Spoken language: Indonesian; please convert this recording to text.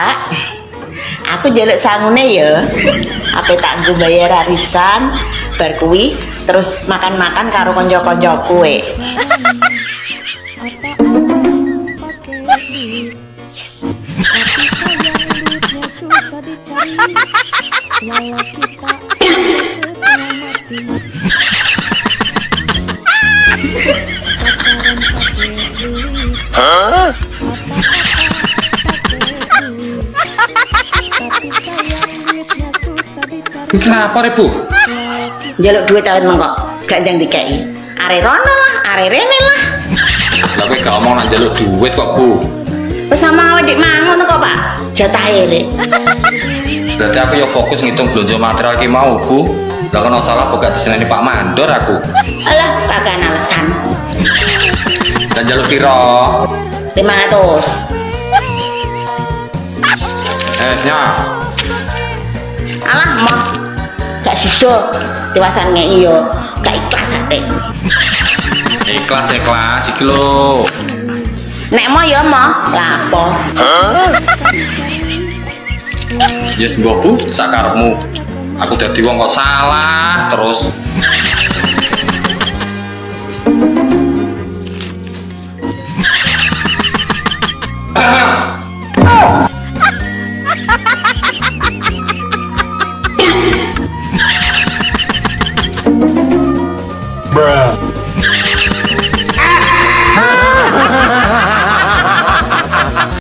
Pak, aku jaluk sangune ya. Apa tak nggo bayar arisan, bar kuwi terus makan-makan karo kanca-kancaku we. Kenapa Rebu? Jaluk duit awet mengkok, gak jang dikei. Are rono lah, are rene lah. Lah kowe gak omong nak njaluk duit kok, Bu. Wis sama awake dik mangono kok, Pak. Jatahe rek. Berarti aku ya fokus ngitung belanja material ki mau, Bu. Lah kan salah kok gak diseneni Pak Mandor aku. Alah, kagak alasan. Dan njaluk piro? 500. Nya. Alah, moh. Gak sido diwasan ngei yo, gak ikhlas ate. Ikhlas iki lho. Nek mau ya mau, lapo. Yes, mbok Bu, sakarepmu. Aku dadi wong kok salah terus.